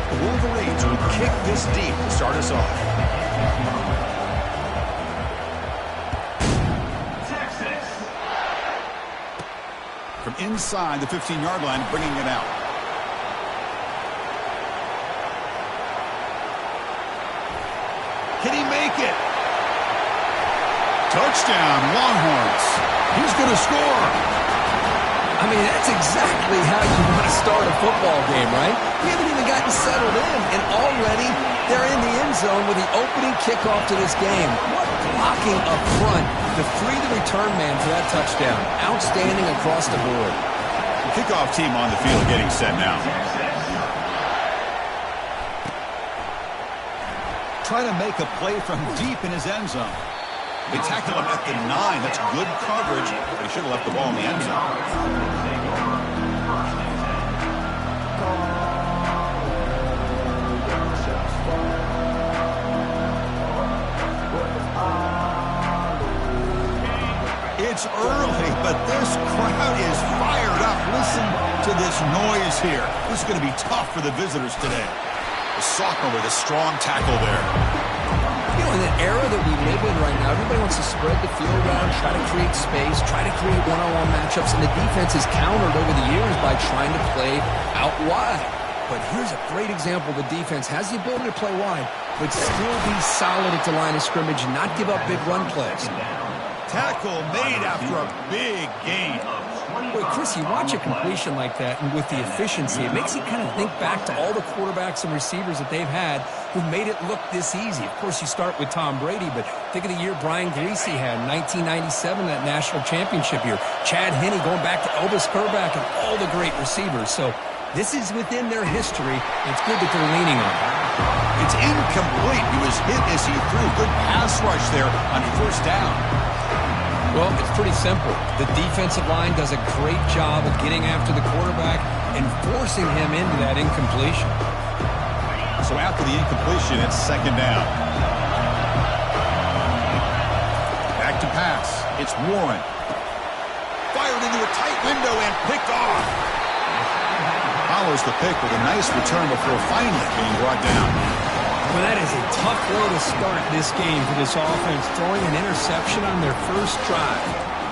The Wolverines will kick this deep to start us off. From inside the 15-yard line, bringing it out. Can he make it? Touchdown, Longhorns. He's going to score. I mean, that's exactly how you want to start a football game, right? We haven't even gotten settled in, and already they're in the end zone with the opening kickoff to this game. What blocking up front to free the return man for that touchdown. Outstanding across the board. The kickoff team on the field getting set now. Trying to make a play from deep in his end zone. They tackle him at the 9. That's good coverage, but he should have left the ball in the end zone. It's early, but this crowd is fired up. Listen to this noise here. This is going to be tough for the visitors today. The sophomore with a strong tackle there. You know, in the era that we live in right now, everybody wants to spread the field around, try to create space, try to create one-on-one matchups, and the defense has countered over the years by trying to play out wide. But here's a great example. The defense has the ability to play wide, but still be solid at the line of scrimmage and not give up big run plays. Tackle made after a big gain. Boy, Chris, you watch a completion like that, and with the efficiency, it makes you kind of think back to all the quarterbacks and receivers that they've had who made it look this easy. Of course, you start with Tom Brady, but think of the year Brian Griese had in 1997, that national championship year. Chad Henne going back to Elvis Kerback and all the great receivers. So this is within their history. It's good that they're leaning on it. It's incomplete. He was hit as he threw. Good pass rush there on first down. Well, it's pretty simple. The defensive line does a great job of getting after the quarterback and forcing him into that incompletion. So after the incompletion, it's second down. Back to pass. It's Warren. Fired into a tight window and picked off. Follows the pick with a nice return before finally being brought down. Well, that is a tough way to start this game for this offense, throwing an interception on their first drive.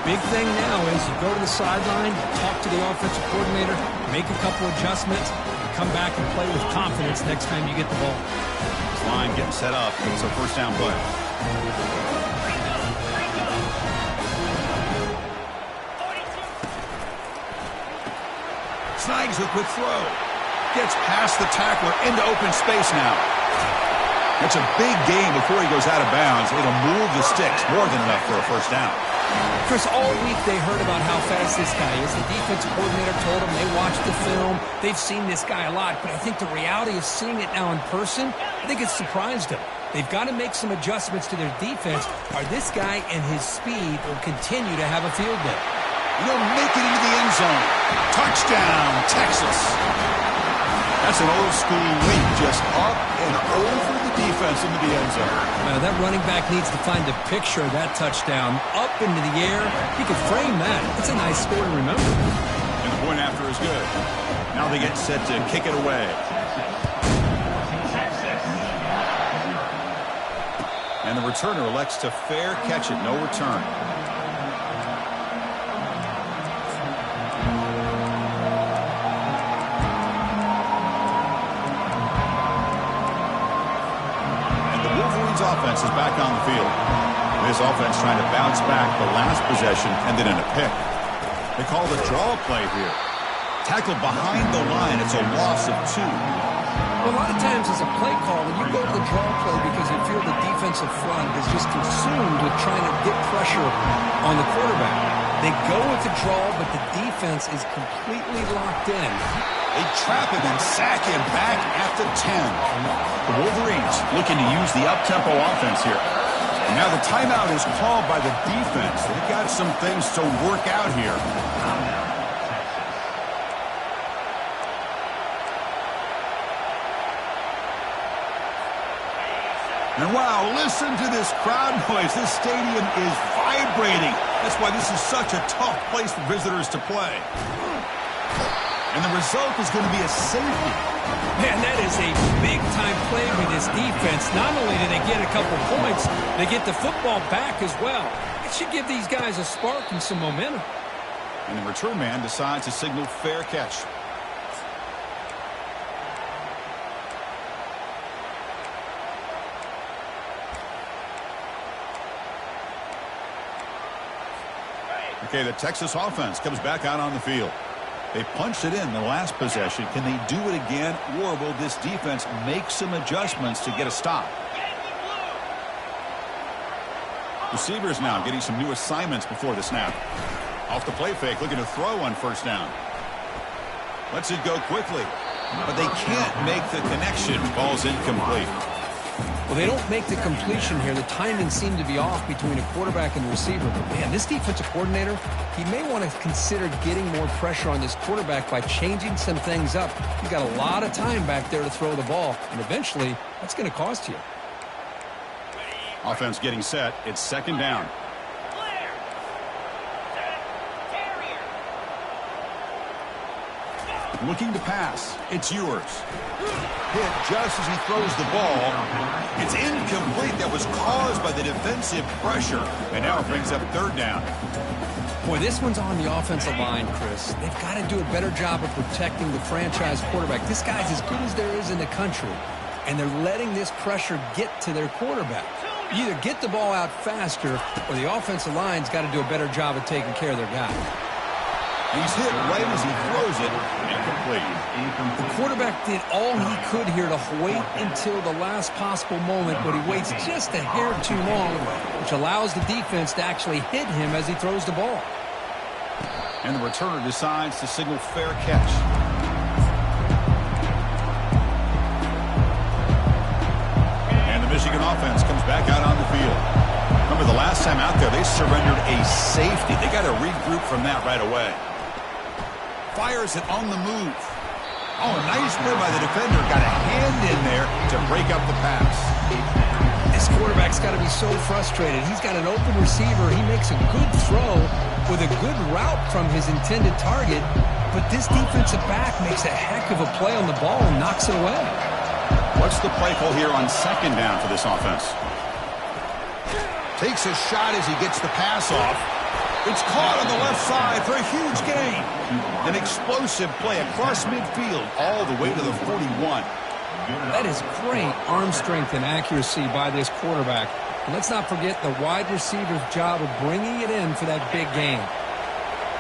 Big thing now is you go to the sideline, talk to the offensive coordinator, make a couple adjustments, and come back and play with confidence next time you get the ball. This line getting set up. It's a first down play. Snags a quick throw. Gets past the tackler into open space now. That's a big gain before he goes out of bounds. It'll move the sticks more than enough for a first down. Chris, all week they heard about how fast this guy is. The defensive coordinator told them they watched the film. They've seen this guy a lot, but I think the reality of seeing it now in person, I think it's surprised them. They've got to make some adjustments to their defense, or this guy and his speed will continue to have a field day. He'll make it into the end zone. Touchdown, Texas. That's an old school leap, just up and over the defense into the end zone. That running back needs to find a picture of that touchdown. Up into the air. He could frame that. It's a nice score to remember. And the point after is good. Now they get set to kick it away. And the returner elects to fair catch it. No return. Offense is back on the field. This offense trying to bounce back the last possession and then in a pick. They call the draw play here. Tackled behind the line. It's a loss of 2. Well, a lot of times as a play caller, you go to the draw play because you feel the defensive front is just consumed with trying to get pressure on the quarterback. They go with the draw, but the defense is completely locked in. They trap him and sack him back at the 10. The Wolverines looking to use the up-tempo offense here. And now the timeout is called by the defense. They've got some things to work out here. And wow, listen to this crowd noise. This stadium is vibrant. celebrating. That's why this is such a tough place for visitors to play. And the result is going to be a safety. Man, that is a big-time play with this defense. Not only do they get a couple points, they get the football back as well. It should give these guys a spark and some momentum. And the return man decides to signal fair catch. Okay, the Texas offense comes back out on the field. They punched it in the last possession. Can they do it again, or will this defense make some adjustments to get a stop? Receivers now getting some new assignments before the snap. Off the play fake, looking to throw on first down. Lets it go quickly, but they can't make the connection. Ball's incomplete. Well, they don't make the completion here. The timing seemed to be off between a quarterback and the receiver. But, man, this defensive coordinator, he may want to consider getting more pressure on this quarterback by changing some things up. You've got a lot of time back there to throw the ball, and eventually that's going to cost you. Offense getting set. It's second down. Looking to pass. It's yours. Hit just as he throws the ball. It's incomplete. That was caused by the defensive pressure. And now it brings up third down. Boy, this one's on the offensive line, Chris. They've got to do a better job of protecting the franchise quarterback. This guy's as good as there is in the country. And they're letting this pressure get to their quarterback. You either get the ball out faster or the offensive line's got to do a better job of taking care of their guy. He's hit right as he throws it. Incomplete. The quarterback did all he could here to wait until the last possible moment, but he waits just a hair too long, which allows the defense to actually hit him as he throws the ball. And the returner decides to signal fair catch. And the Michigan offense comes back out on the field. Remember, the last time out there, they surrendered a safety. They got to regroup from that right away. Fires it on the move. Oh, nice play by the defender. Got a hand in there to break up the pass. This quarterback's got to be so frustrated. He's got an open receiver. He makes a good throw with a good route from his intended target, but this defensive back makes a heck of a play on the ball and knocks it away. What's the play call here on second down for this offense? Takes a shot as he gets the pass off. It's caught on the left side for a huge gain. An explosive play across midfield all the way to the 41. That is great arm strength and accuracy by this quarterback. And let's not forget the wide receiver's job of bringing it in for that big gain.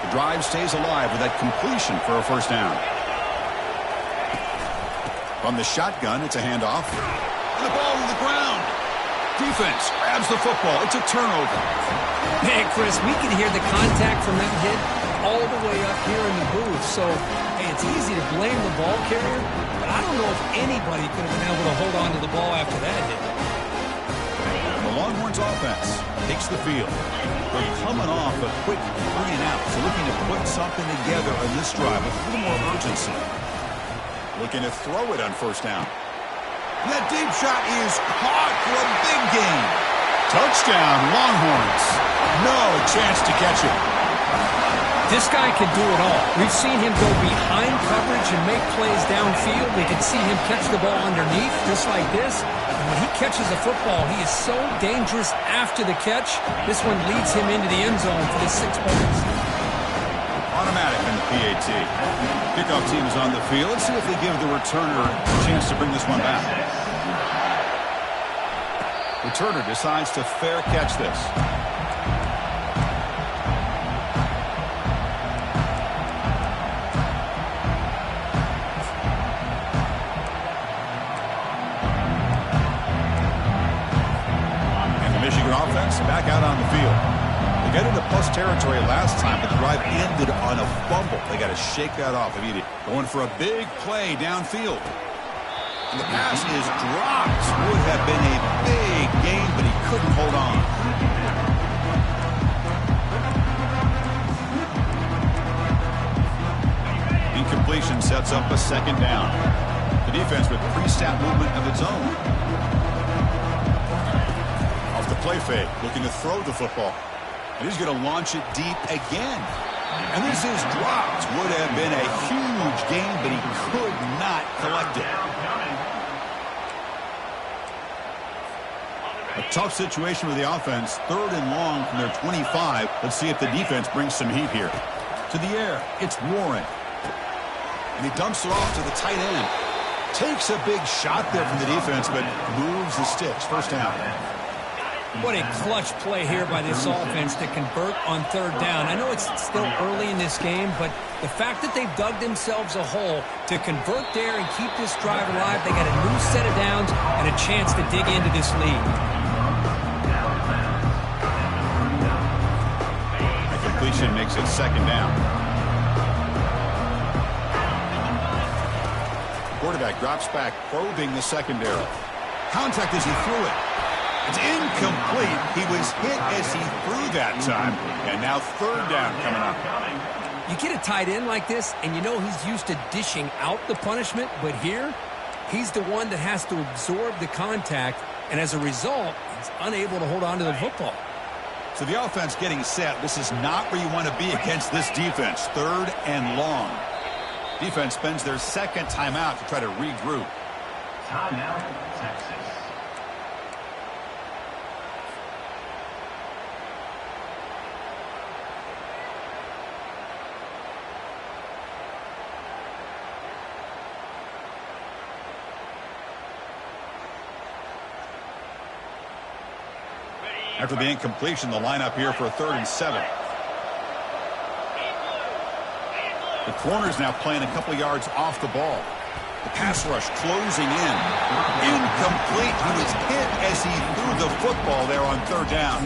The drive stays alive with that completion for a first down. From the shotgun, it's a handoff. And the ball to the ground. Defense grabs the football. It's a turnover. Hey, Chris, we can hear the contact from that hit all the way up here in the booth. So, hey, it's easy to blame the ball carrier, but I don't know if anybody could have been able to hold on to the ball after that hit. And the Longhorns offense takes the field. They're coming off a quick 3-and-out, so looking to put something together on this drive with a little more urgency. Looking to throw it on first down. And that deep shot is caught for a big gain. Touchdown, Longhorns. No chance to catch it. This guy can do it all. We've seen him go behind coverage and make plays downfield. We can see him catch the ball underneath just like this. And when he catches a football, he is so dangerous after the catch. This one leads him into the end zone for the 6 points. Automatic in the PAT. Kickoff team is on the field. Let's see if they give the returner a chance to bring this one back. Returner decides to fair catch this. And the Michigan offense back out on the field. They got into plus territory last time, but the drive ended on a fumble. They got to shake that off immediately. Going for a big play downfield. And the pass is dropped. Would have been a big gain, but he couldn't hold on. Incompletion sets up a second down. The defense with pre-snap movement of its own. Off the play fake, looking to throw the football. And he's going to launch it deep again. And this is dropped. Would have been a huge gain, but he could not collect it. A tough situation for the offense. 3rd and long from their 25. Let's see if the defense brings some heat here. To the air, it's Warren. And he dumps it off to the tight end. Takes a big shot there from the defense, but moves the sticks. First down. What a clutch play here by this offense to convert on 3rd down. I know it's still early in this game, but the fact that they've dug themselves a hole to convert there and keep this drive alive, they got a new set of downs and a chance to dig into this lead. The completion makes it 2nd down. Quarterback drops back, probing the secondary. Contact as he threw it. It's incomplete. He was hit as he threw that time. And now 3rd down coming up. You get a tight end like this, and you know he's used to dishing out the punishment, but here, he's the one that has to absorb the contact, and as a result, he's unable to hold on to the football. So the offense getting set. This is not where you want to be against this defense. 3rd and long. Defense spends their 2nd timeout to try to regroup. Timeout, Texas. After the incompletion, the lineup here for a 3rd and 7. The corner's now playing a couple yards off the ball. The pass rush closing in. Incomplete. He was hit as he threw the football there on 3rd down.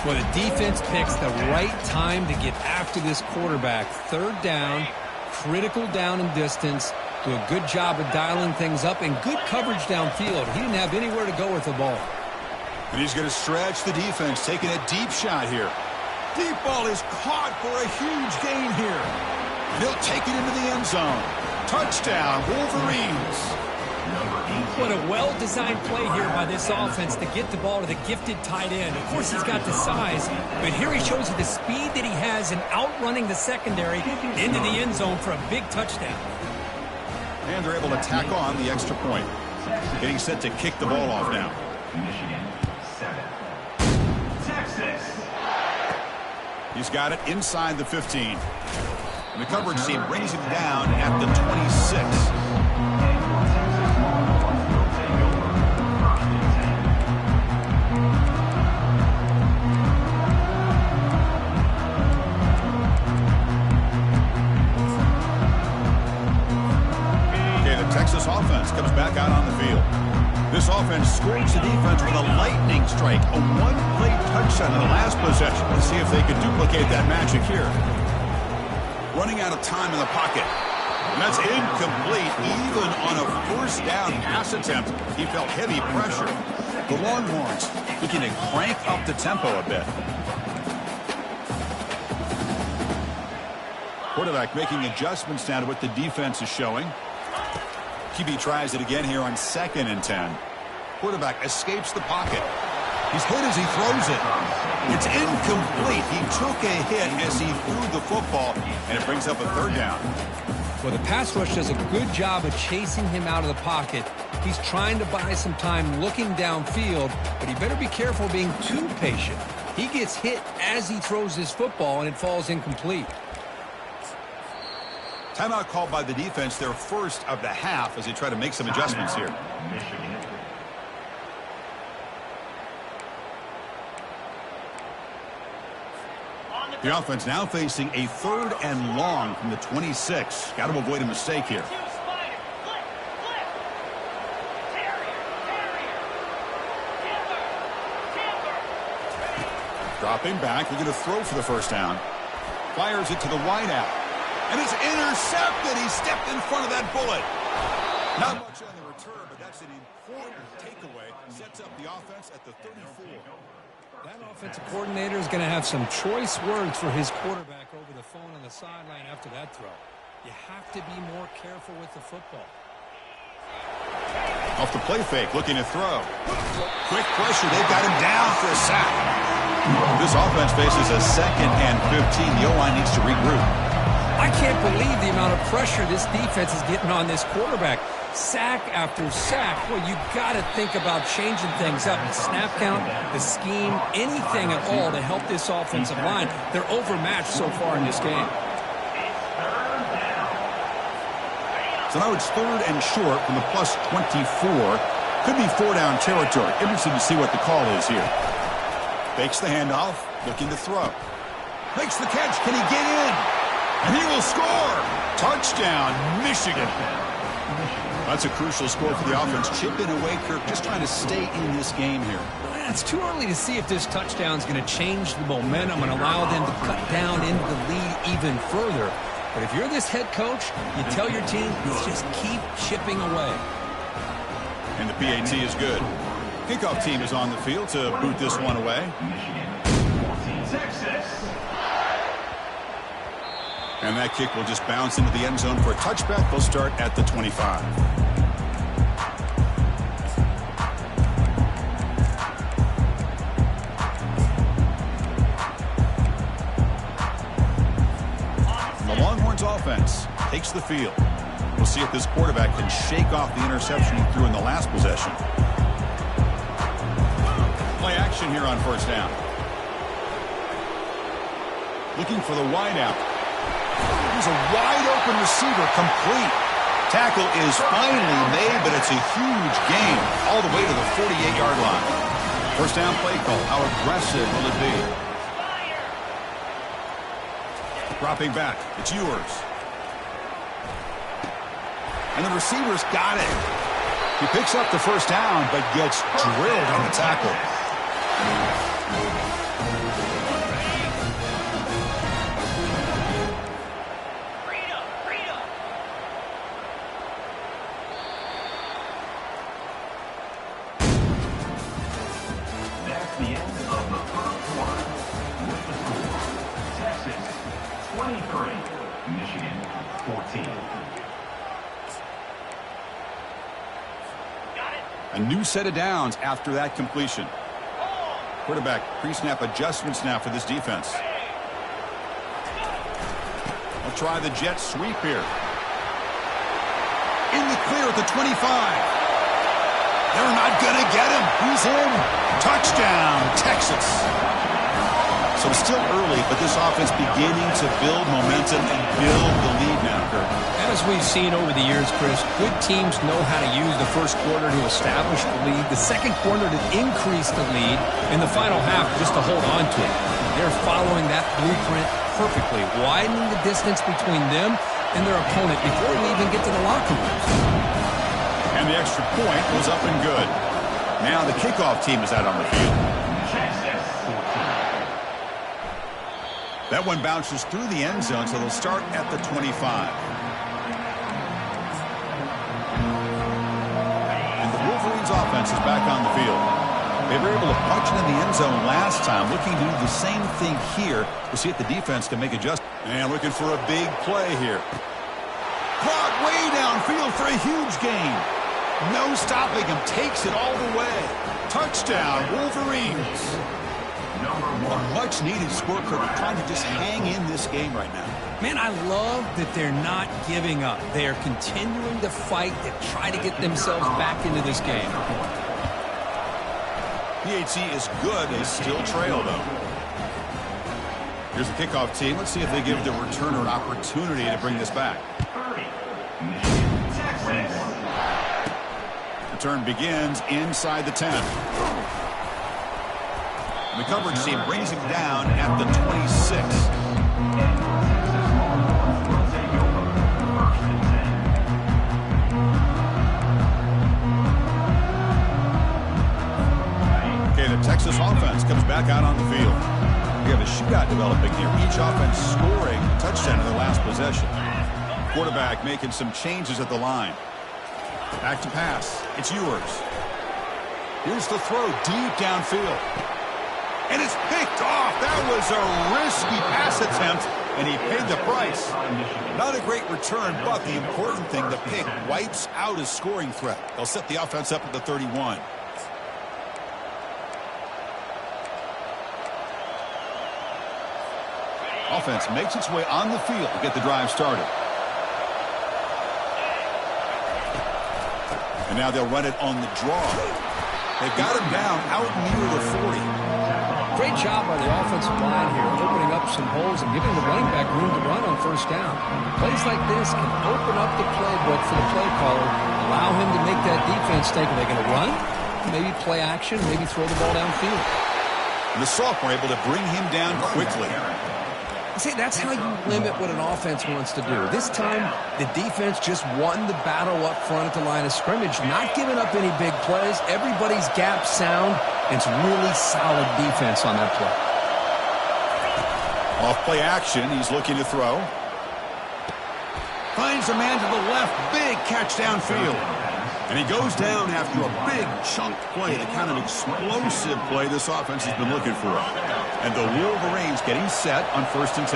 Well, the defense picks the right time to get after this quarterback. 3rd down, critical down and distance. Do a good job of dialing things up and good coverage downfield. He didn't have anywhere to go with the ball. And he's going to stretch the defense, taking a deep shot here. Deep ball is caught for a huge gain here. And he'll take it into the end zone. Touchdown, Wolverines. What a well-designed play here by this offense to get the ball to the gifted tight end. Of course, he's got the size, but here he shows you the speed that he has in outrunning the secondary into the end zone for a big touchdown. And they're able to tack on the extra point. Getting set to kick the ball off now. Michigan, 7. Texas. He's got it inside the 15. And the coverage team brings him down at the 26. Texas offense comes back out on the field. This offense scores the defense with a lightning strike, a one-play touchdown in the last possession. Let's see if they can duplicate that magic here. Running out of time in the pocket. And that's incomplete. Even on a 1st down pass attempt, he felt heavy pressure. The Longhorns looking to crank up the tempo a bit. Quarterback making adjustments now to what the defense is showing. QB tries it again here on 2nd and 10. Quarterback escapes the pocket. He's hit as he throws it. It's incomplete. He took a hit as he threw the football, and it brings up a 3rd down. Well, the pass rush does a good job of chasing him out of the pocket. He's trying to buy some time looking downfield, but he better be careful being too patient. He gets hit as he throws his football, and it falls incomplete. Timeout called by the defense, their first of the half, as they try to make some adjustments here. The offense now facing a 3rd and long from the 26. Got to avoid a mistake here. Dropping back, looking to throw for the 1st down. Fires it to the wideout. And it's intercepted. He stepped in front of that bullet. Not much on the return, but that's an important takeaway. Sets up the offense at the 34. That offensive coordinator is going to have some choice words for his quarterback over the phone on the sideline after that throw. You have to be more careful with the football. Off the play fake, looking to throw. Quick pressure, they've got him down for a sack. This offense faces a 2nd and 15. The O-line needs to regroup. I can't believe the amount of pressure this defense is getting on this quarterback. Sack after sack. Well, you got to think about changing things up. The snap count, the scheme, anything at all to help this offensive line. They're overmatched so far in this game. So now it's 3rd and short from the plus 24. Could be 4-down territory. Interested to see what the call is here. Fakes the handoff, looking to throw. Makes the catch. Can he get in? And he will score. Touchdown, Michigan. That's a crucial score for the offense. Chipping away, Kirk, just trying to stay in this game here. It's too early to see if this touchdown is going to change the momentum and allow them to cut down into the lead even further. But if you're this head coach, you tell your team, let's just keep chipping away. And the PAT is good. Kickoff team is on the field to boot this one away. Texas. And that kick will just bounce into the end zone for a touchback. They'll start at the 25. The Longhorns offense takes the field. We'll see if this quarterback can shake off the interception he threw in the last possession. Play action here on 1st down. Looking for the wideout. Here's a wide-open receiver, complete. Tackle is finally made, but it's a huge gain all the way to the 48-yard line. 1st down play call. How aggressive will it be? Dropping back. It's yours. And the receiver's got it. He picks up the 1st down, but gets drilled on the tackle. That's the end of the 1st quarter. With the score, Texas 23, Michigan 14. A new set of downs after that completion. Quarterback pre-snap adjustments now for this defense. They'll try the jet sweep here. In the clear at the 25. They're not going to get him. He's in. Touchdown, Texas. So it's still early, but this offense beginning to build momentum and build the lead now, Kirk. As we've seen over the years, Chris, good teams know how to use the 1st quarter to establish the lead, the 2nd quarter to increase the lead, and the final half just to hold on to it. They're following that blueprint perfectly, widening the distance between them and their opponent before we even get to the locker room. And the extra point was up and good. Now the kickoff team is out on the field. That one bounces through the end zone, so they'll start at the 25. And the Wolverines offense is back on the field. They were able to punch it in the end zone last time, looking to do the same thing here to see if the defense can make adjustments. And looking for a big play here. Caught way downfield for a huge gain. No stopping him. Takes it all the way. Touchdown, Wolverines. A much-needed score, Kirk, trying to just hang in this game right now. Man, I love that they're not giving up. They are continuing to fight to try to get themselves back into this game. PAT is good. They still trail, though. Here's the kickoff team. Let's see if they give the returner an opportunity to bring this back. Return begins inside the 10. The coverage team brings him down at the 26. Okay, the Texas offense comes back out on the field. We have a shootout developing here. Each offense scoring a touchdown in their last possession. Quarterback making some changes at the line. Back to pass. It's yours. Here's the throw deep downfield. And it's picked off. That was a risky pass attempt, and he paid the price. Not a great return, but the important thing, the pick wipes out his scoring threat. They'll set the offense up at the 31. Offense makes its way on the field to get the drive started. And now they'll run it on the draw. They've got him down out near the 40. Great job by the offensive line here, opening up some holes and giving the running back room to run on first down. Plays like this can open up the playbook for the play caller, allow him to make that defense think, are they going to run? Maybe play action, maybe throw the ball downfield. And the sophomore able to bring him down quickly. See, that's how you limit what an offense wants to do. This time, the defense just won the battle up front at the line of scrimmage, not giving up any big plays. Everybody's gap sound, and it's really solid defense on that play. Off play action, he's looking to throw. Finds a man to the left, big catch downfield. And he goes down after a big chunk play, the kind of explosive play this offense has been looking for. And the Wolverines getting set on 1st and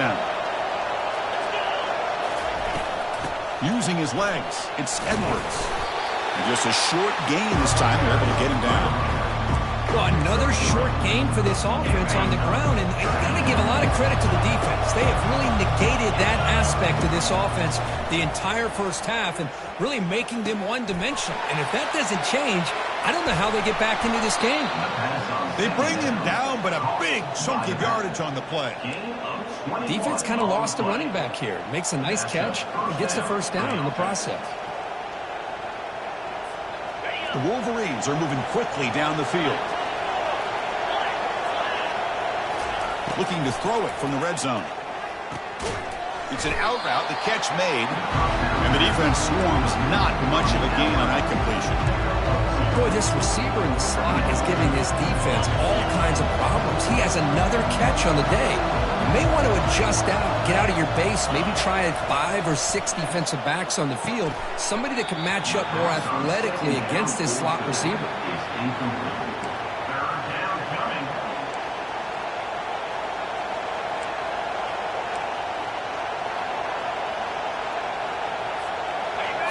10. Using his legs, it's Edwards. And just a short gain this time, they're able to get him down. Well, another short game for this offense on the ground, and I got to give a lot of credit to the defense. They have really negated that aspect of this offense the entire first half and really making them one-dimensional. And if that doesn't change, I don't know how they get back into this game. They bring him down, but a big chunk of yardage on the play. Defense kind of lost the running back here. Makes a nice catch and gets the first down in the process. The Wolverines are moving quickly down the field. Looking to throw it from the red zone. It's an out route, the catch made, and the defense swarms not much of a gain on that completion. Boy, this receiver in the slot is giving this defense all kinds of problems. He has another catch on the day. You may want to adjust out, get out of your base, maybe try 5 or 6 defensive backs on the field, somebody that can match up more athletically against this slot receiver.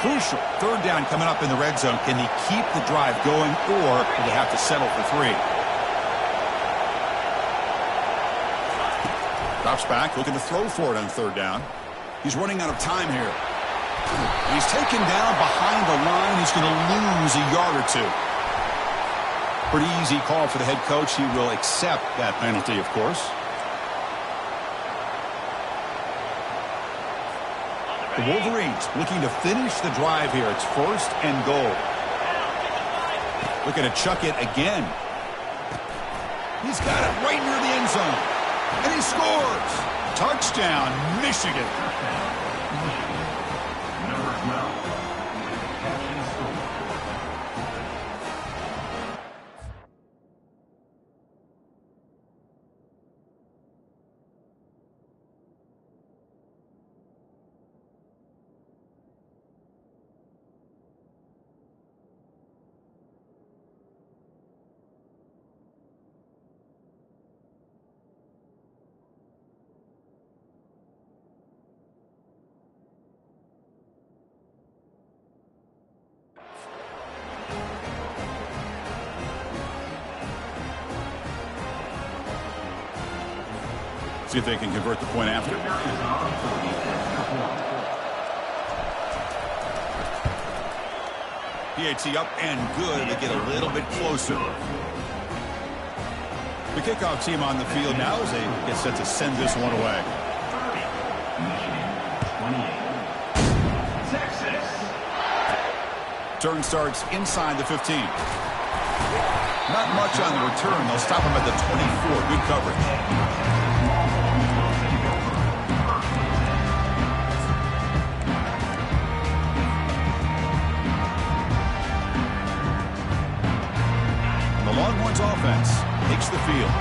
Crucial. 3rd down coming up in the red zone. Can he keep the drive going, or will they have to settle for 3? Drops back, looking to throw for it on 3rd down. He's running out of time here. He's taken down behind the line. He's going to lose a yard or 2. Pretty easy call for the head coach. He will accept that penalty, of course. The Wolverines looking to finish the drive here. It's 1st and goal. Looking to chuck it again. He's got it right near the end zone. And he scores. Touchdown, Michigan. Number 12. Catch and score. See if they can convert the point after. PAT up and good. They get a little bit closer. The kickoff team on the field now as they get set to send this one away. Michigan 28. Texas. Turn starts inside the 15. Not much on the return. They'll stop him at the 24. Good coverage. Longhorns offense takes the field.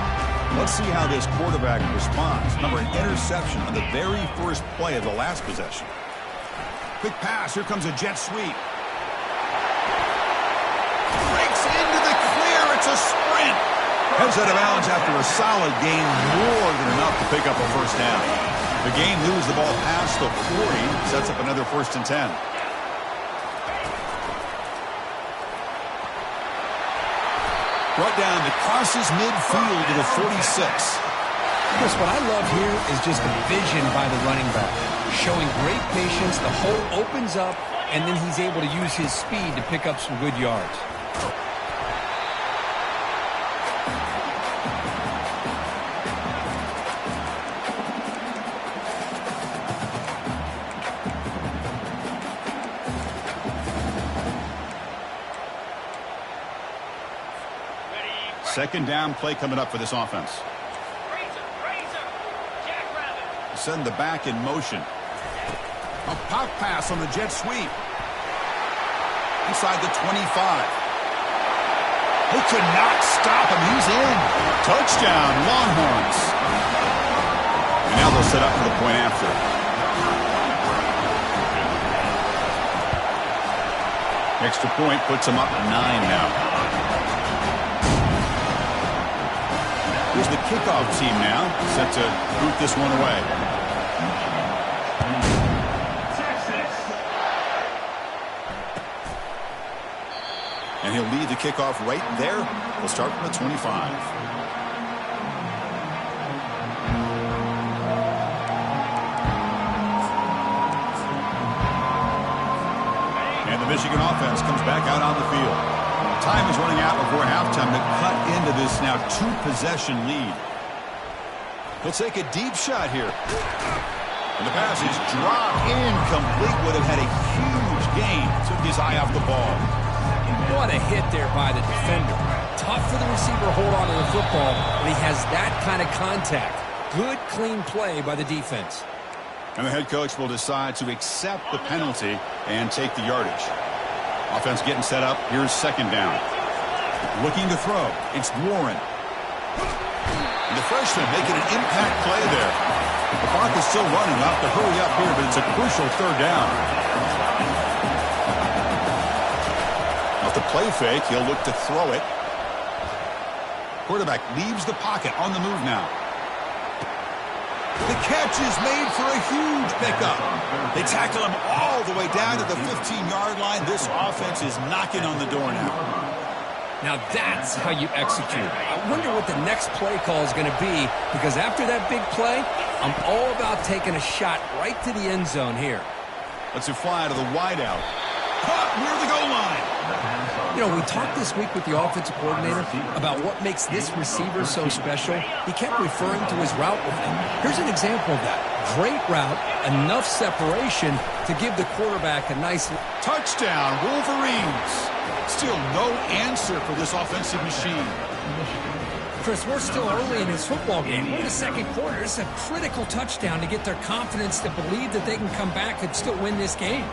Let's see how this quarterback responds. Number an interception on the very first play of the last possession. Quick pass. Here comes a jet sweep. Breaks into the clear. It's a sprint. Heads out of bounds after a solid gain, more than enough to pick up a first down. The game moves the ball past the 40, sets up another 1st and 10. Brought down that crosses midfield to the 46. Chris, what I love here is just the vision by the running back. Showing great patience, the hole opens up, and then he's able to use his speed to pick up some good yards. Second down play coming up for this offense. Send the back in motion. A pop pass on the jet sweep. Inside the 25. Who could not stop him? He's in. Touchdown, Longhorns. And now they'll set up for the point after. Extra point puts them up 9 now. Here's the kickoff team now, set to boot this one away. And he'll lead the kickoff right there. We'll start from the 25. And the Michigan offense comes back out on the field. Time is running out before halftime to cut into this now 2-possession lead. He'll take a deep shot here. And the pass is dropped incomplete. Would have had a huge gain. Took his eye off the ball. What a hit there by the defender. Tough for the receiver to hold on to the football, but he has that kind of contact. Good, clean play by the defense. And the head coach will decide to accept the penalty and take the yardage. Offense getting set up. Here's second down. Looking to throw. It's Warren. And the freshman making an impact play there. The clock is still running. We'll have to hurry up here, but it's a crucial third down. Off the play fake, he'll look to throw it. Quarterback leaves the pocket on the move now. The catch is made for a huge pickup. They tackle him all the way down to the 15-yard line. This offense is knocking on the door now. Now that's how you execute. I wonder what the next play call is going to be, because after that big play, I'm all about taking a shot right to the end zone here. Let's fly to the wideout. Caught near the goal line. You know, we talked this week with the offensive coordinator about what makes this receiver so special. He kept referring to his route with him. Here's an example of that. Great route, enough separation to give the quarterback a nice touchdown, Wolverines. Still no answer for this offensive machine. Chris, we're still early in this football game. We're in the second quarter. It's a critical touchdown to get their confidence to believe that they can come back and still win this game.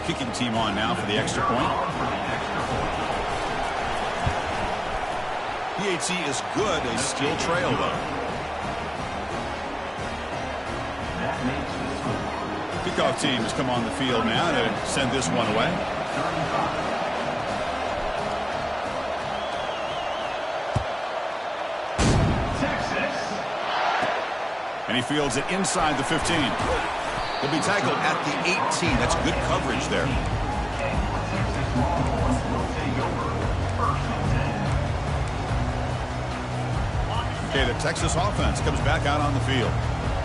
Kicking team on now for the extra point. PAT is good. They still trail, though. Kickoff team has come on the field now to send this one away. And he fields it inside the 15. He'll be tackled at the 18. That's good coverage there. Okay, the Texas offense comes back out on the field.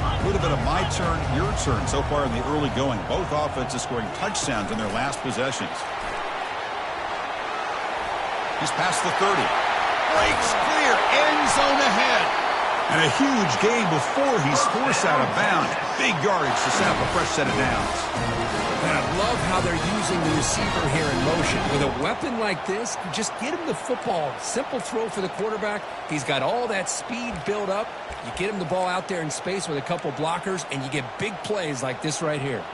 A little bit of my turn, your turn so far in the early going. Both offenses scoring touchdowns in their last possessions. He's past the 30. Breaks clear. End zone ahead. And a huge gain before he's forced out of bounds. Big yardage to set up a fresh set of downs. And I love how they're using the receiver here in motion. With a weapon like this, you just get him the football. Simple throw for the quarterback. He's got all that speed built up. You get him the ball out there in space with a couple blockers, and you get big plays like this right here.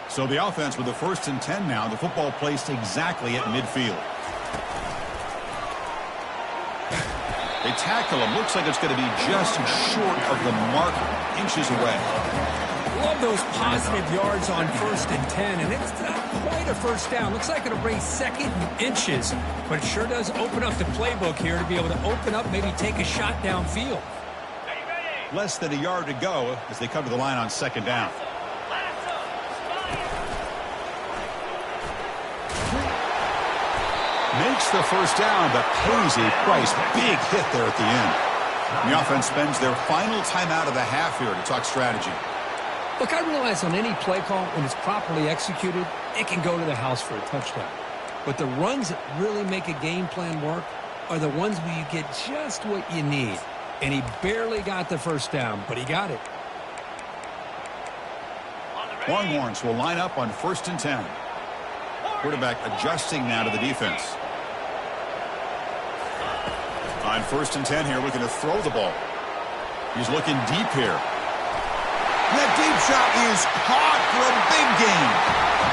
So the offense with the 1st and 10 now. The football placed exactly at midfield. They tackle him. Looks like it's going to be just short of the mark, inches away. love those positive yards on 1st and 10, and it's not quite a first down. Looks like it'll bring 2nd and inches, but it sure does open up the playbook here to be able to open up, maybe take a shot downfield. Less than a yard to go as they come to the line on 2nd down. Makes the first down, but pays a price. Big hit there at the end. The offense spends their final timeout of the half here to talk strategy. Look, I realize on any play call, when it's properly executed, it can go to the house for a touchdown. But the runs that really make a game plan work are the ones where you get just what you need. And he barely got the first down, but he got it. Longhorns will line up on 1st and 10. Quarterback adjusting now to the defense. On 1st and 10 here, looking to throw the ball. He's looking deep here. That deep shot is caught for a big gain.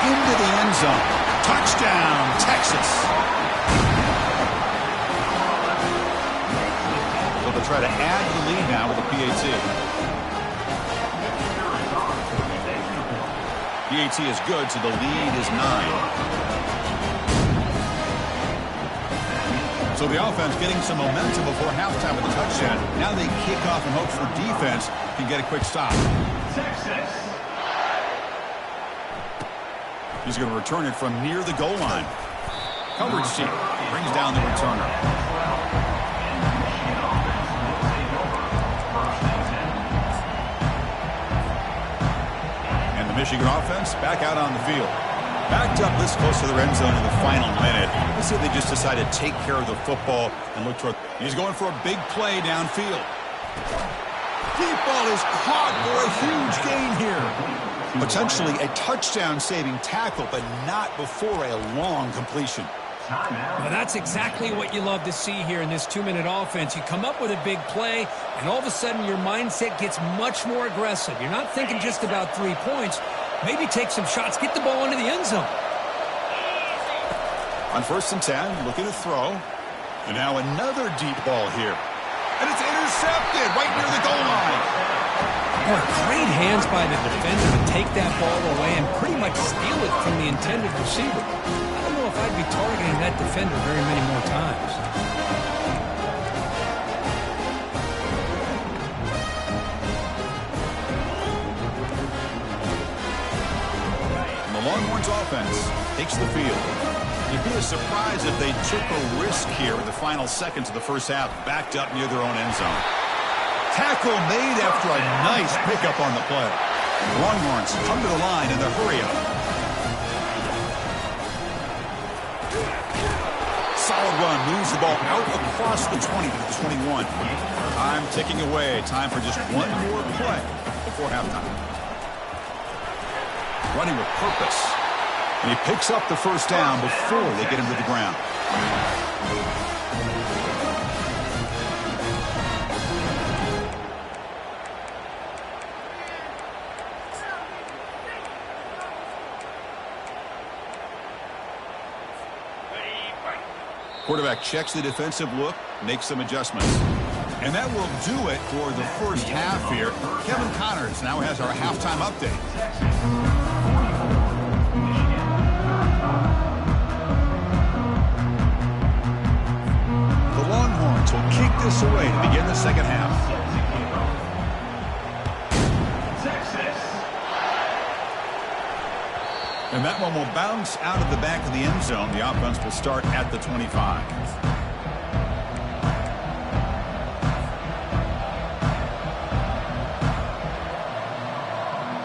Into the end zone. Touchdown, Texas. So they'll try to add the lead now with a PAT. PAT is good, so the lead is 9. So the offense getting some momentum before halftime with the touchdown. Now they kick off and hope for defense can get a quick stop. He's going to return it from near the goal line. Coverage team brings down the returner. And the Michigan offense back out on the field. Backed up this close to the end zone in the final minute. Let's say they just decided to take care of the football and look toward. He's going for a big play downfield. Deep ball is caught for a huge gain here. Potentially a touchdown-saving tackle, but not before a long completion. Well, that's exactly what you love to see here in this 2-minute offense. You come up with a big play, and all of a sudden your mindset gets much more aggressive. You're not thinking just about 3 points. Maybe take some shots, get the ball into the end zone. On 1st and 10, looking to throw. And now another deep ball here. And it's intercepted right near the goal line. Boy, great hands by the defender to take that ball away and pretty much steal it from the intended receiver. I don't know if I'd be targeting that defender very many more times. The Longhorns offense takes the field. You'd be surprised if they took a risk here in the final seconds of the first half, backed up near their own end zone. Tackle made after a nice pickup on the play. The Longhorns come to the line in the hurry-up. Solid run, moves the ball out across the 20 to the 21. Time ticking away. Time for just one more play before halftime. Running with purpose. And he picks up the first down before they get him to the ground. Quarterback checks the defensive look, makes some adjustments. And that will do it for the first half here. Kevin Connors now has our halftime update. Will kick this away to begin the second half. And that one will bounce out of the back of the end zone. The offense will start at the 25.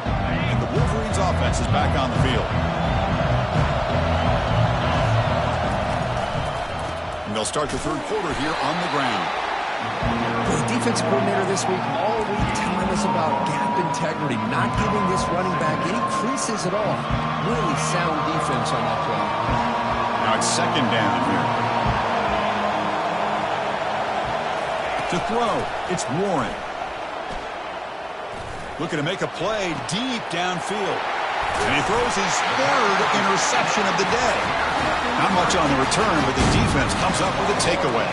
And the Wolverines offense is back on the field. They'll start the third quarter here on the ground. The defense coordinator this week all week telling us about gap integrity, not giving this running back any creases at all. Really sound defense on that play. Now it's 2nd down here. To throw, it's Warren. Looking to make a play deep downfield. And he throws his 3rd interception of the day. Not much on the return, but the defense comes up with a takeaway.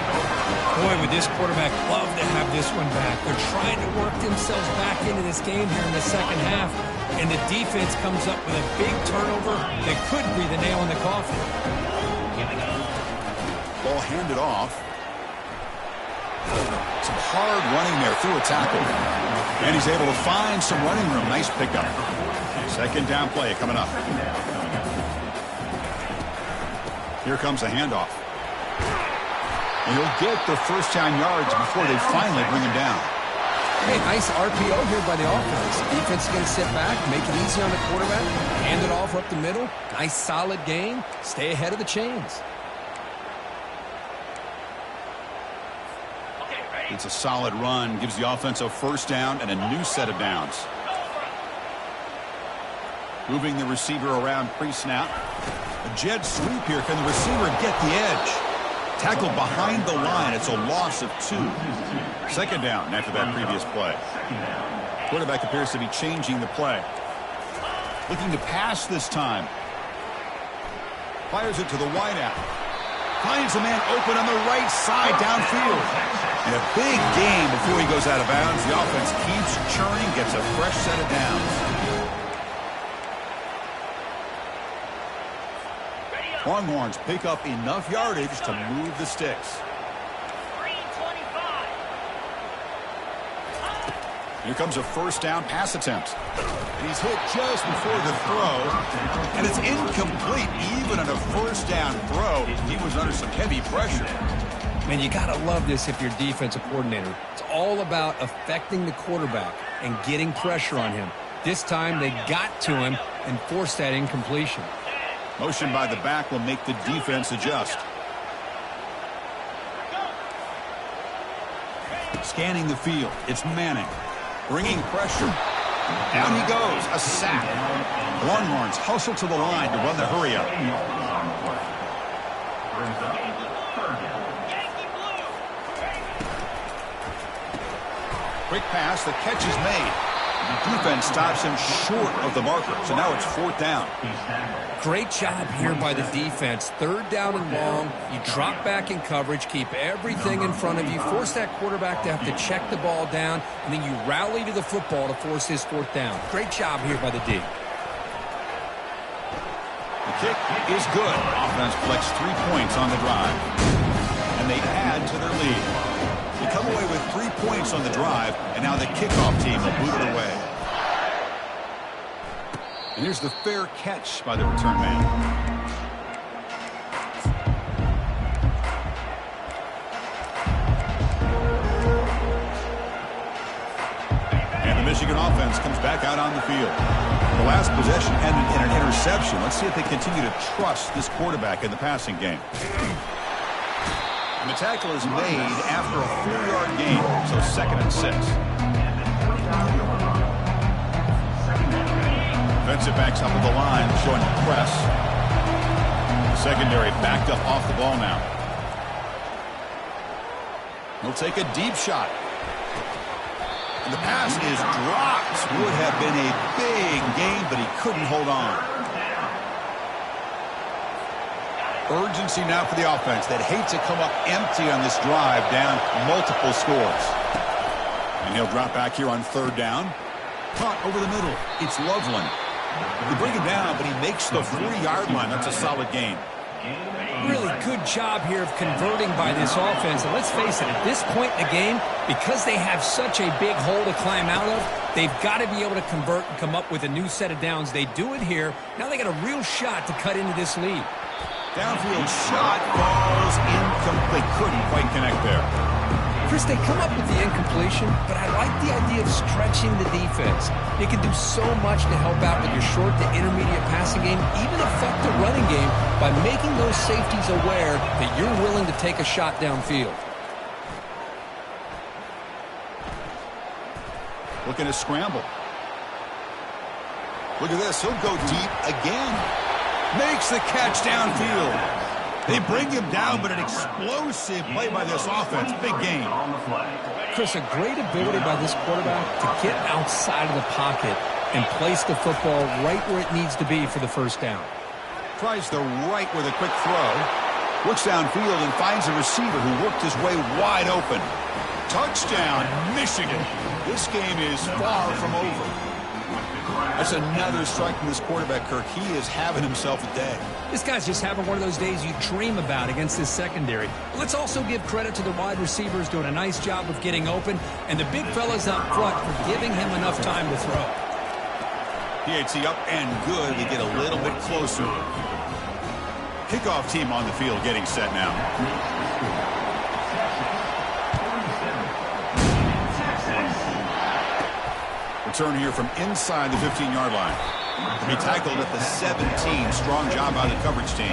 Boy, would this quarterback love to have this one back. They're trying to work themselves back into this game here in the second half, and the defense comes up with a big turnover that could be the nail in the coffin. Ball handed off. Some hard running there through a tackle. And he's able to find some running room. Nice pickup. Second down play coming up. Here comes a handoff. And he'll get the first down yards before they finally bring him down. Hey, nice RPO here by the offense. Defense is going to sit back, make it easy on the quarterback, hand it off up the middle. Nice solid game. Stay ahead of the chains. It's a solid run. Gives the offense a first down and a new set of downs. Moving the receiver around pre-snap. A jet sweep here. Can the receiver get the edge? Tackled behind the line. It's a loss of 2. Second down after that previous play. Quarterback appears to be changing the play. Looking to pass this time. Fires it to the wideout. Finds a man open on the right side downfield. And a big gain before he goes out of bounds. The offense keeps churning, gets a fresh set of downs. Longhorns pick up enough yardage to move the sticks. Here comes a first down pass attempt. And he's hit just before the throw. And it's incomplete. Even on a first down throw, he was under some heavy pressure. Man, you got to love this if you're defensive coordinator. It's all about affecting the quarterback and getting pressure on him. This time they got to him and forced that incompletion. Motion by the back will make the defense adjust. Scanning the field. It's Manning. Bringing pressure. Down he goes. A sack. Longhorns hustle to the line to run the hurry up. Quick pass. The catch is made. The defense stops him short of the marker. So now it's fourth down. Great job here by the defense. Third down and long. You drop back in coverage, keep everything in front of you, force that quarterback to have to check the ball down, and then you rally to the football to force his fourth down. Great job here by the D. The kick is good. Offense collects 3 points on the drive. And they add to their lead. They come away with 3 points on the drive, and now the kickoff team will boot it away. And here's the fair catch by the return man. And the Michigan offense comes back out on the field. The last possession ended in an interception. Let's see if they continue to trust this quarterback in the passing game. And the tackle is made after a 4-yard gain, so 2nd and 6. Defensive backs up at the line, showing the press. Secondary backed up off the ball now. He'll take a deep shot. And the pass is dropped. Would have been a big gain, but he couldn't hold on. Urgency now for the offense that hates to come up empty on this drive, down multiple scores. And he'll drop back here on 3rd down. Caught over the middle. It's Loveland. They bring him down, but he makes the 40-yard line. That's a solid gain. Really good job here of converting by this offense. And let's face it, at this point in the game, because they have such a big hole to climb out of, they've got to be able to convert and come up with a new set of downs. They do it here. Now they got a real shot to cut into this lead. Downfield shot falls incomplete. Couldn't quite connect there. Chris, they come up with the incompletion, but I like the idea of stretching the defense. You can do so much to help out with your short to intermediate passing game, even affect the running game by making those safeties aware that you're willing to take a shot downfield. Looking to scramble. Look at this. He'll go deep again. Makes the catch downfield. They bring him down, but an explosive play by this offense. Big gain. Chris, a great ability by this quarterback to get outside of the pocket and place the football right where it needs to be for the first down. Tries the right with a quick throw. Looks downfield and finds a receiver who worked his way wide open. Touchdown, Michigan. This game is far from over. That's another strike from this quarterback, Kirk. He is having himself a day. This guy's just having one of those days you dream about against this secondary. Let's also give credit to the wide receivers doing a nice job of getting open, and the big fellas up front for giving him enough time to throw. PAT up and good. We get a little bit closer. Kickoff team on the field getting set now. Return here from inside the 15-yard line. He tackled at the 17. Strong job by the coverage team.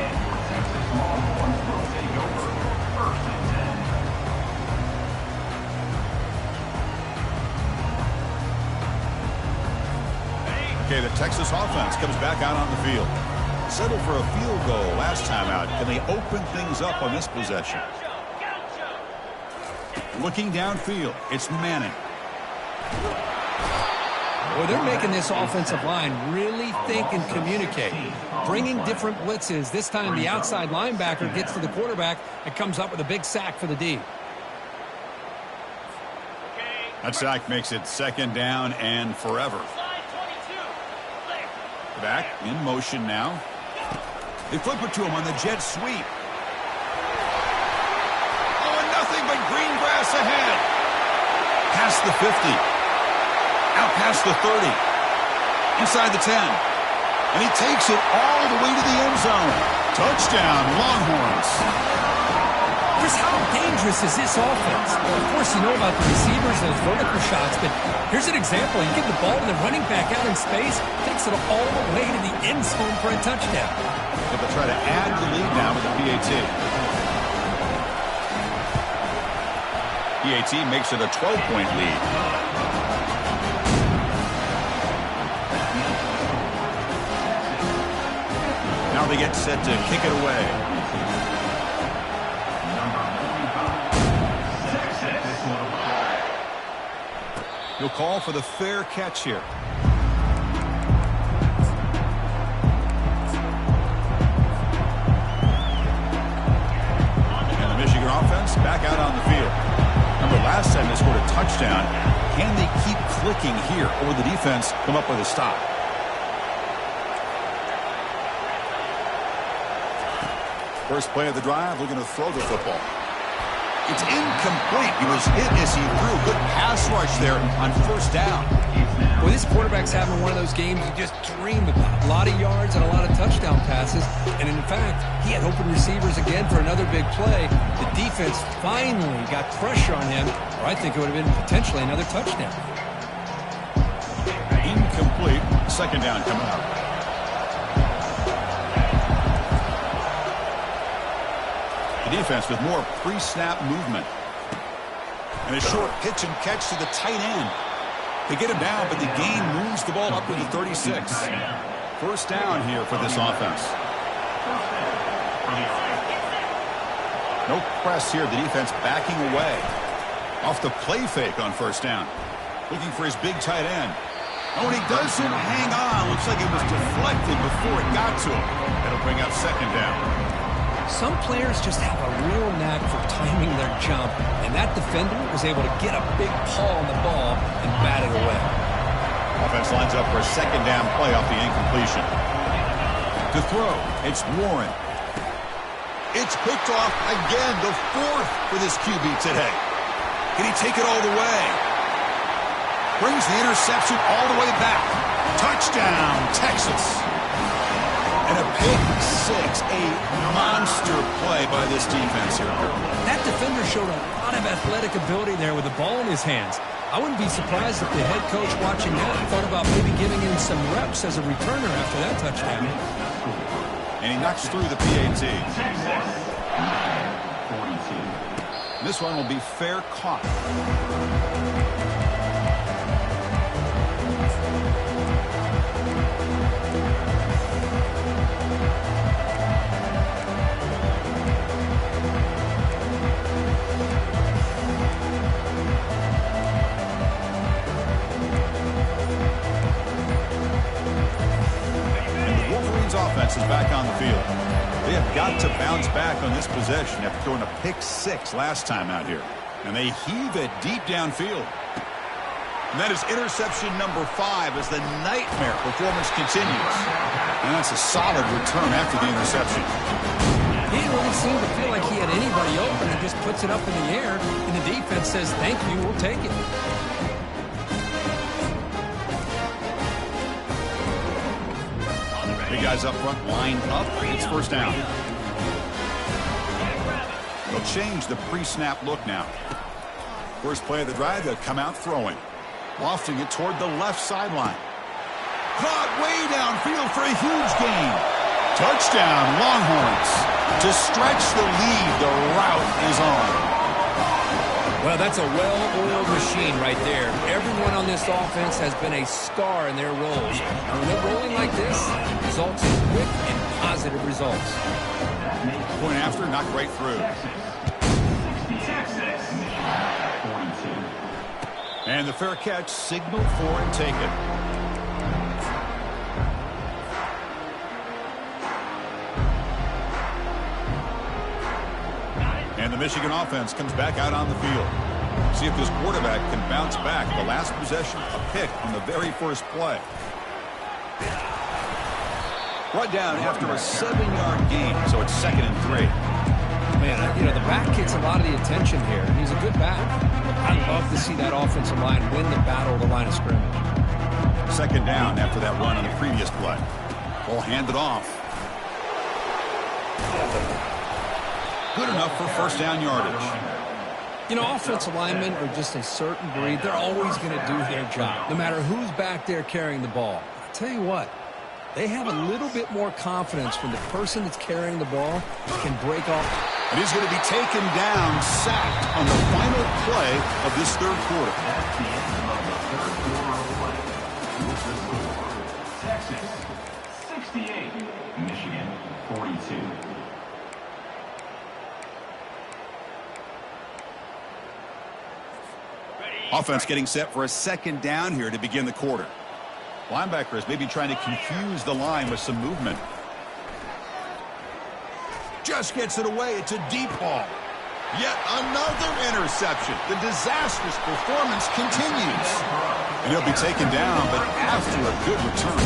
Okay, the Texas offense comes back out on the field. Settled for a field goal last time out. Can they open things up on this possession? Looking downfield, it's Manning. Well, they're making this offensive line really think and communicate. Bringing different blitzes. This time the outside linebacker gets to the quarterback and comes up with a big sack for the D. That sack makes it second down and forever. Back in motion now. They flip it to him on the jet sweep. Oh, and nothing but green grass ahead. Past the 50. Out past the 30. Inside the 10. And he takes it all the way to the end zone. Touchdown, Longhorns. Chris, how dangerous is this offense? Well, of course, you know about the receivers, those vertical shots, but here's an example. You give the ball to the running back out in space, takes it all the way to the end zone for a touchdown. They'll try to add the lead now with the PAT. PAT makes it a 12-point lead. Now they get set to kick it away. He'll call for the fair catch here. And the Michigan offense back out on the field. Remember, last time they scored a touchdown. Can they keep clicking here, or will the defense come up with a stop? First play of the drive, looking to throw the football. It's incomplete. He was hit as he threw. Good pass rush there on first down. Well, this quarterback's having one of those games you just dream about. A lot of yards and a lot of touchdown passes. And in fact, he had open receivers again for another big play. The defense finally got pressure on him, or I think it would have been potentially another touchdown. Incomplete. Second down coming up. The defense with more pre-snap movement. And a short pitch and catch to the tight end. They get him down, but the gain moves the ball up to the 36. First down here for this offense. No press here. The defense backing away. Off the play fake on first down. Looking for his big tight end. Oh, and he doesn't hang on. Looks like it was deflected before it got to him. That'll bring up second down. Some players just have a real knack for timing their jump, and that defender was able to get a big paw on the ball and bat it away. Offense lines up for a second down play off the incompletion. To throw, it's Warren. It's picked off again, the fourth for this QB today. Can he take it all the way? Brings the interception all the way back. Touchdown, Texas. And a pick six, a monster play by this defense here. That defender showed a lot of athletic ability there with the ball in his hands. I wouldn't be surprised if the head coach watching that thought about maybe giving him some reps as a returner after that touchdown. And he knocks through the PAT. This one will be fair caught. Offense is back on the field. They have got to bounce back on this possession after throwing a pick-6 last time out here. And they heave it deep downfield. And that is interception number 5 as the nightmare performance continues. And that's a solid return after the interception. He didn't really seem to feel like he had anybody open and just puts it up in the air. And the defense says, thank you, we'll take it. Big guys up front lined up. It's first down. They'll change the pre-snap look now. First play of the drive, they'll come out throwing. Lofting it toward the left sideline. Caught way downfield for a huge gain. Touchdown, Longhorns. To stretch the lead, the route is on. Well, that's a well-oiled machine right there. Everyone on this offense has been a star in their roles. And when they're rolling like this, results in quick and positive results. Point after, knocked right through. And the fair catch signaled for and taken. And the Michigan offense comes back out on the field. See if this quarterback can bounce back. The last possession, a pick on the very first play. Brought down after a 7-yard gain, so it's 2nd and 3. Man, the back gets a lot of the attention here. He's a good back. I love to see that offensive line win the battle of the line of scrimmage. 2nd down after that run on the previous play. Ball handed off. Good enough for first down yardage. Offensive linemen are just a certain breed. They're always going to do their job, no matter who's back there carrying the ball. I'll tell you what, they have a little bit more confidence when the person that's carrying the ball can break off. And he's going to be taken down, sacked on the final play of this third quarter. That's the end of the third quarter of play. Texas 68, Michigan 42. Offense getting set for a 2nd down here to begin the quarter. Linebackers maybe trying to confuse the line with some movement. Just gets it away. It's a deep ball. Yet another interception. The disastrous performance continues. And he'll be taken down, but after a good return.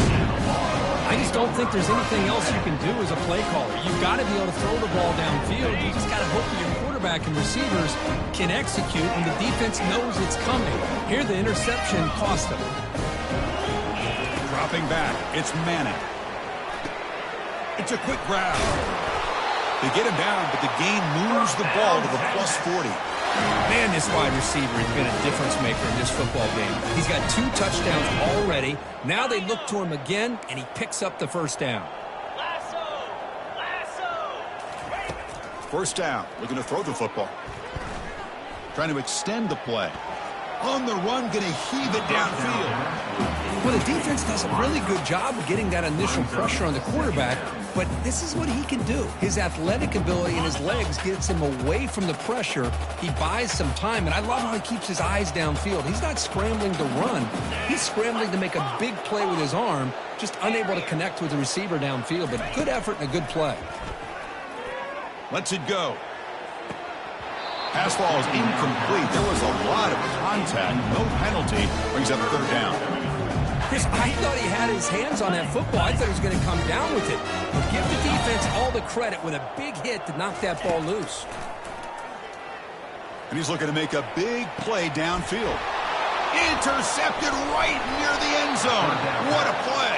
I just don't think there's anything else you can do as a play caller. You've got to be able to throw the ball downfield. You just got to hope that your quarterback and receivers can execute when the defense knows it's coming. Here, the interception cost them. Dropping back, it's Manning. It's a quick grab. They get him down, but the gain moves the ball to the +40. Man, this wide receiver has been a difference maker in this football game. He's got 2 touchdowns already. Now they look to him again, and he picks up the first down. First down, looking to throw the football. Trying to extend the play. On the run, going to heave it downfield. Well, the defense does a really good job of getting that initial pressure on the quarterback, but this is what he can do. His athletic ability and his legs gets him away from the pressure. He buys some time, and I love how he keeps his eyes downfield. He's not scrambling to run. He's scrambling to make a big play with his arm, just unable to connect with the receiver downfield, but good effort and a good play. Lets it go. Pass ball is incomplete. There was a lot of contact. No penalty. Brings up 3rd down. Chris, I thought he had his hands on that football. I thought he was going to come down with it. But give the defense all the credit with a big hit to knock that ball loose. And he's looking to make a big play downfield. Intercepted right near the end zone. What a play.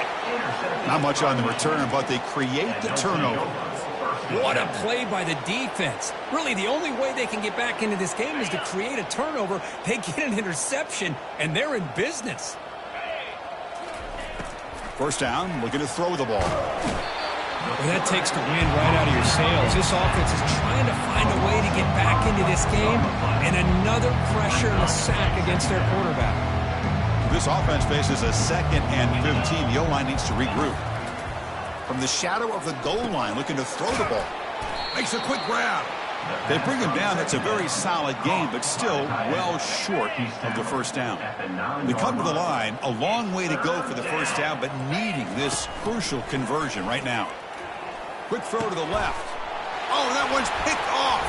Not much on the return, but they create the turnover. What a play by the defense. Really, the only way they can get back into this game is to create a turnover. They get an interception, and they're in business. First down, looking to throw the ball. Well, that takes the wind right out of your sails. This offense is trying to find a way to get back into this game, and another pressure and a sack against their quarterback. This offense faces a 2nd and 15. The O-line needs to regroup. From the shadow of the goal line, looking to throw the ball. Makes a quick grab. They bring him down. That's a very solid game, but still well short of the first down. They come to the line, a long way to go for the first down, but needing this crucial conversion right now. Quick throw to the left. Oh, that one's picked off.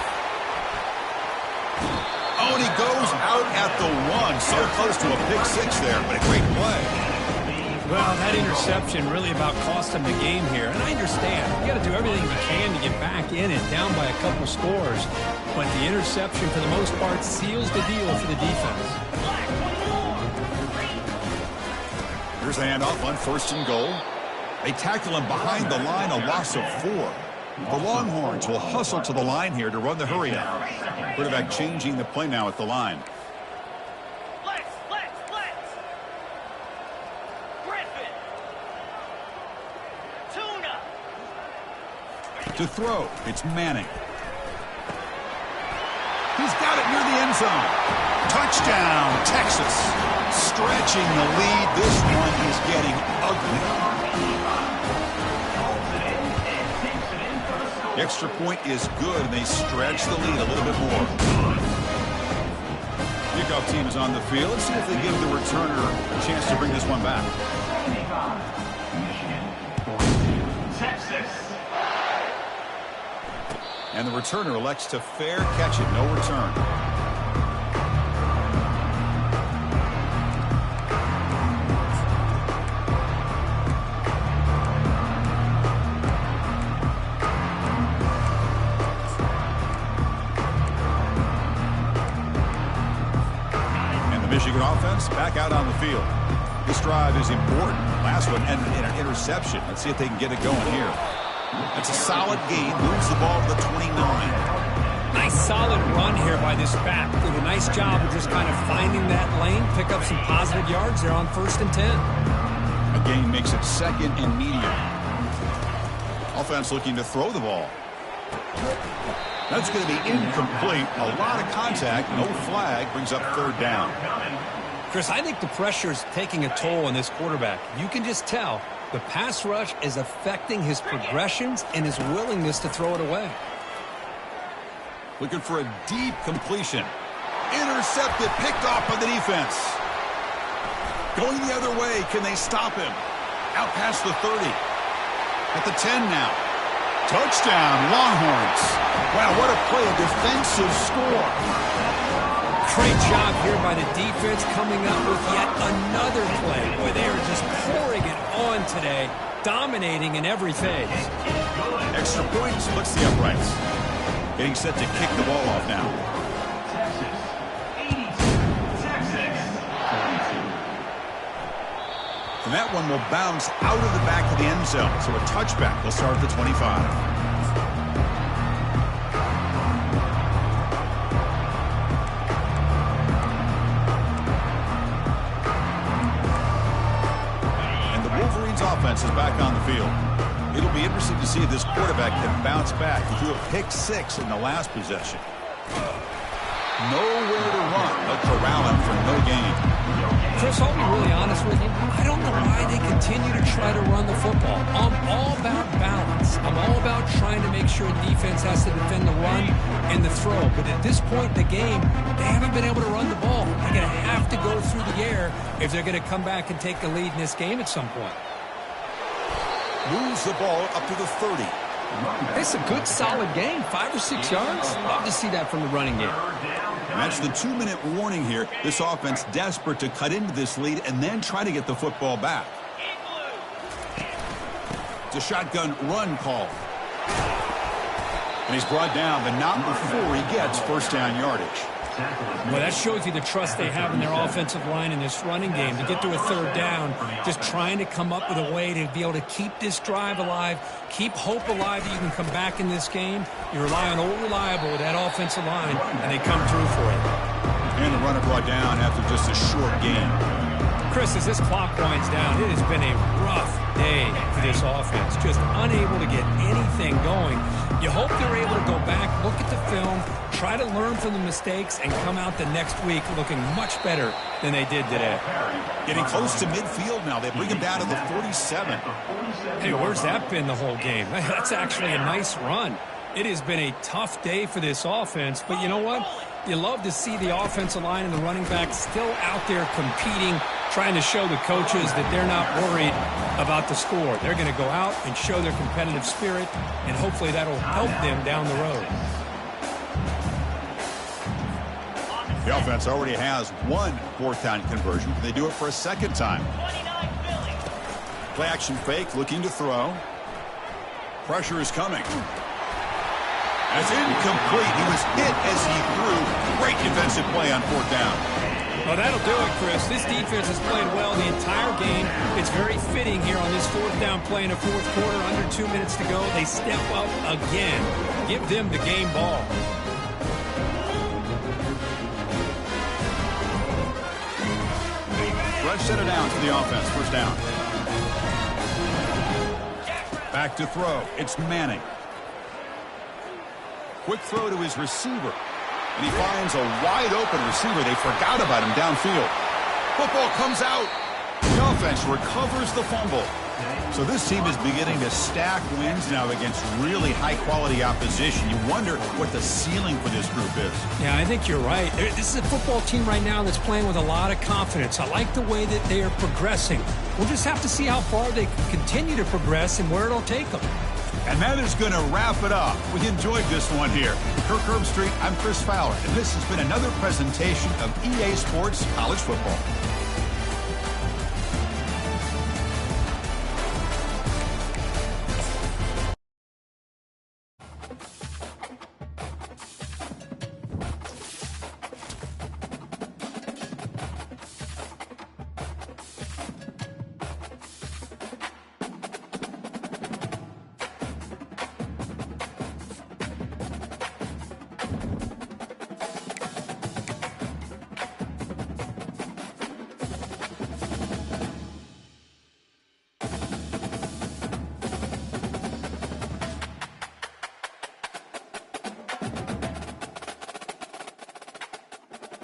Oh, and he goes out at the 1. So close to a pick 6 there, but a great play. Well, that interception really about cost him the game here. And I understand. You got to do everything you can to get back in it, down by a couple scores. But the interception, for the most part, seals the deal for the defense. Here's the handoff on 1st and goal. They tackle him behind the line, a loss of 4. The Longhorns will hustle to the line here to run the hurry up. Quarterback changing the play now at the line. Griffin. Tuna. To throw, it's Manning. He's got it near the end zone. Touchdown, Texas. Stretching the lead. This one is getting ugly. The extra point is good, and they stretch the lead a little bit more. Kickoff team is on the field. Let's see if they give the returner a chance to bring this one back. Texas. And the returner elects to fair catch it. No return. Michigan offense back out on the field. This drive is important. Last one ended in an interception. Let's see if they can get it going here. That's a solid gain. Moves the ball to the 29. Nice solid run here by this back. Did a nice job of just kind of finding that lane, pick up some positive yards there on 1st and 10. A gain makes it 2nd and medium. Offense looking to throw the ball. That's going to be incomplete. A lot of contact. No flag. Brings up 3rd down. Chris, I think the pressure is taking a toll on this quarterback. You can just tell the pass rush is affecting his progressions and his willingness to throw it away. Looking for a deep completion. Intercepted. Picked off by the defense. Going the other way. Can they stop him? Out past the 30. At the 10 now. Touchdown, Longhorns. Wow, what a play, a defensive score. Great job here by the defense coming up with yet another play. Boy, they are just pouring it on today, dominating in every phase. Extra point splits the uprights. Getting set to kick the ball off now. Texas. 82. Texas. 42. And that one will bounce out of the back of the end zone. So a touchback. They'll start at the 25. Offense is back on the field. It'll be interesting to see if this quarterback can bounce back. He threw a pick 6 in the last possession. Nowhere to run, but corral him for no gain. Chris, I'll be really honest with you. I don't know why they continue to try to run the football. I'm all about balance. I'm all about trying to make sure defense has to defend the run and the throw. But at this point in the game, they haven't been able to run the ball. They're going to have to go through the air if they're going to come back and take the lead in this game at some point. Moves the ball up to the 30. It's a good, solid game. 5 or 6 yards. Love to see that from the running game. And that's the 2-minute warning here. This offense desperate to cut into this lead and then try to get the football back. It's a shotgun run call. And he's brought down, but not before he gets 1st down yardage. Well, that shows you the trust they have in their offensive line in this running game. To get to a 3rd down, just trying to come up with a way to be able to keep this drive alive, keep hope alive that you can come back in this game. You rely on Old Reliable with that offensive line, and they come through for you. And the runner brought down after just a short gain. Chris, as this clock winds down, it has been a rough day for this offense. Just unable to get anything going. You hope they're able to go back, look at the film, try to learn from the mistakes, and come out the next week looking much better than they did today. Getting close to midfield now. They bring him down to the 47. Hey, where's that been the whole game? That's actually a nice run. It has been a tough day for this offense, but you know what? You love to see the offensive line and the running backs still out there competing, trying to show the coaches that they're not worried about the score. They're going to go out and show their competitive spirit, and hopefully that'll help them down the road. The offense already has one fourth-down conversion. They do it for a second time. Play action fake, looking to throw. Pressure is coming. It's incomplete. He was hit as he threw. Great defensive play on fourth down. Well, that'll do it, Chris. This defense has played well the entire game. It's very fitting here on this fourth down play in the fourth quarter. Under 2 minutes to go. They step up again. Give them the game ball. Fresh set it down to the offense. First down. Back to throw. It's Manning. Quick throw to his receiver. And he finds a wide-open receiver. They forgot about him downfield. Football comes out. The offense recovers the fumble. So this team is beginning to stack wins now against really high-quality opposition. You wonder what the ceiling for this group is. Yeah, I think you're right. This is a football team right now that's playing with a lot of confidence. I like the way that they are progressing. We'll just have to see how far they continue to progress and where it'll take them. And that is going to wrap it up. We enjoyed this one here. Kirk Herbstreit, I'm Chris Fowler, and this has been another presentation of EA Sports College Football.